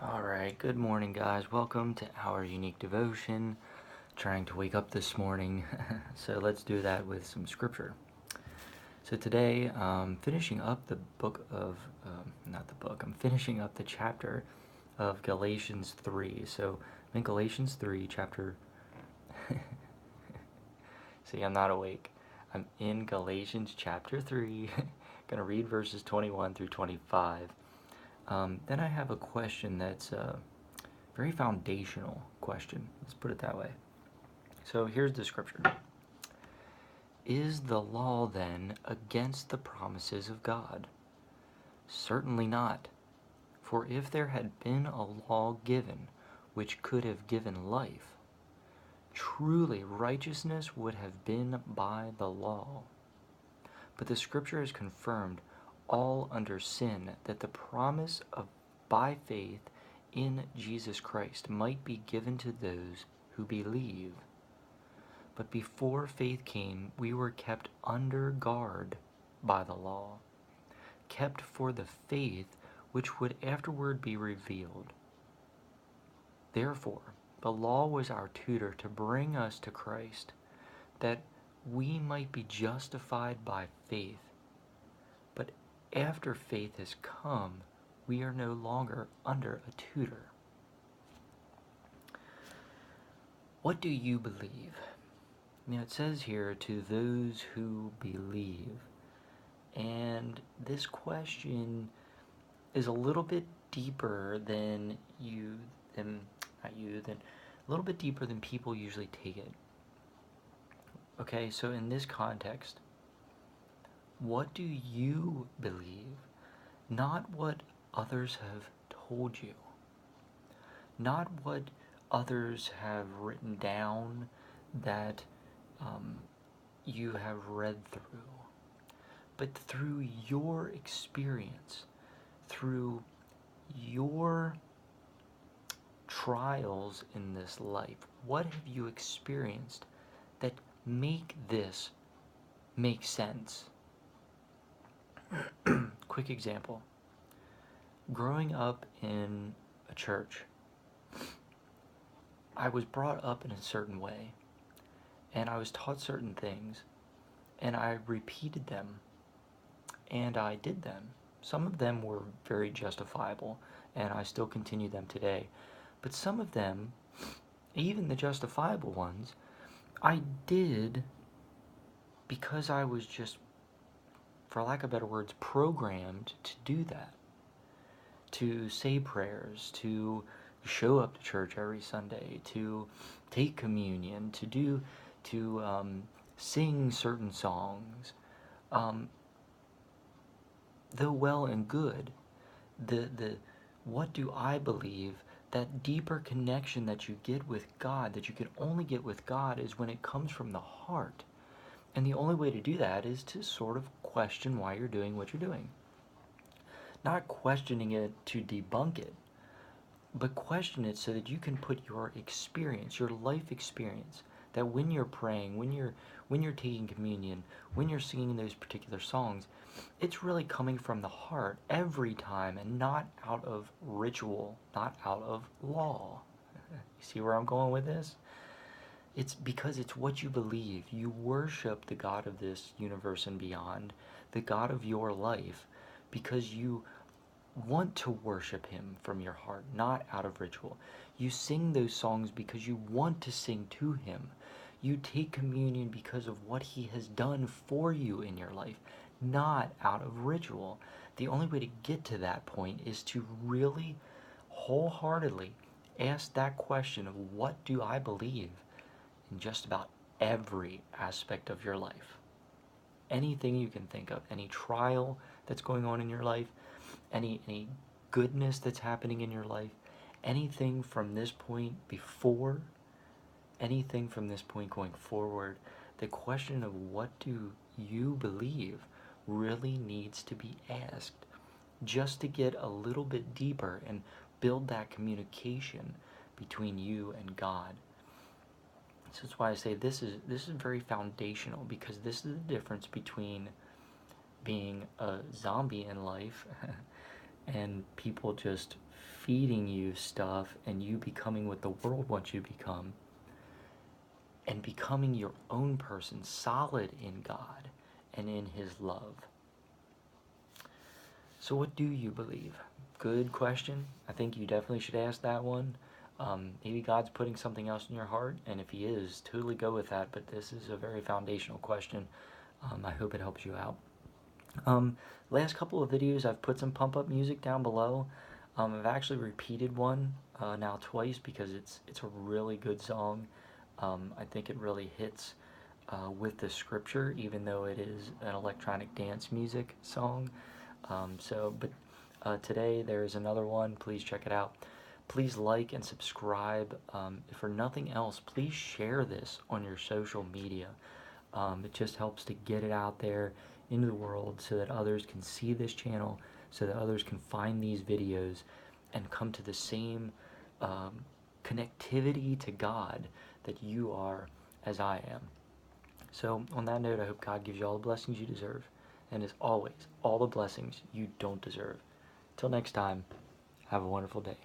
Alright, good morning, guys. Welcome to our unique devotion. Trying to wake up this morning, so let's do that with some scripture. So today, finishing up the book of, not the book, I'm finishing up the chapter of Galatians 3. So I'm in Galatians 3, chapter. See, I'm not awake. I'm in Galatians chapter 3, gonna read verses 21 through 25. Then I have a question that's a very foundational question. Let's put it that way. So here's the scripture. Is the law then against the promises of God? Certainly not. For if there had been a law given which could have given life, truly righteousness would have been by the law. But the scripture has confirmed all under sin, that the promise of by faith in Jesus Christ might be given to those who believe. But before faith came, we were kept under guard by the law, kept for the faith which would afterward be revealed. Therefore, the law was our tutor to bring us to Christ, that we might be justified by faith. But after faith has come, we are no longer under a tutor. What do you believe? Now it says here, to those who believe. And this question is a little bit deeper than a little bit deeper than people usually take it. Okay, so in this context, what do you believe? Not what others have told you. Not what others have written down that you have read through. But through your experience, through your trials in this life, what have you experienced that make this make sense? Quick example. Growing up in a church, I was brought up in a certain way, and I was taught certain things, and I repeated them, and I did them. Some of them were very justifiable, and I still continue them today. But some of them, even the justifiable ones, I did because I was just, for lack of better words, programmed to do that. To say prayers, to show up to church every Sunday, to take communion, to sing certain songs. Though well and good, the what do I believe, that deeper connection that you get with God, that you can only get with God, is when it comes from the heart. And the only way to do that is to sort of question why you're doing what you're doing. Not questioning it to debunk it, but question it so that you can put your experience, your life experience, that when you're praying, when you're taking communion, when you're singing those particular songs, it's really coming from the heart every time, and not out of ritual, not out of law. You see where I'm going with this? It's because it's what you believe. You worship the God of this universe and beyond, the God of your life, because you want to worship him from your heart, not out of ritual. You sing those songs because you want to sing to him. You take communion because of what he has done for you in your life, not out of ritual. The only way to get to that point is to really wholeheartedly ask that question of, what do I believe, in just about every aspect of your life. Anything you can think of, any trial that's going on in your life, any goodness that's happening in your life, anything from this point before, anything from this point going forward, the question of what do you believe really needs to be asked, just to get a little bit deeper and build that communication between you and God. So that's why I say this is very foundational, because this is the difference between being a zombie in life and people just feeding you stuff and you becoming what the world wants you to become, and becoming your own person, solid in God and in His love. So what do you believe? Good question. I think you definitely should ask that one. Maybe God's putting something else in your heart, and if He is, totally go with that. But this is a very foundational question. I hope it helps you out. Last couple of videos, I've put some pump-up music down below. I've actually repeated one now twice because it's a really good song. I think it really hits with the scripture, even though it is an electronic dance music song. But today there's another one. Please check it out. Please like and subscribe. If for nothing else, please share this on your social media. It just helps to get it out there into the world so that others can see this channel, so that others can find these videos and come to the same connectivity to God that you are as I am. So on that note, I hope God gives you all the blessings you deserve, and as always, all the blessings you don't deserve. Till next time, have a wonderful day.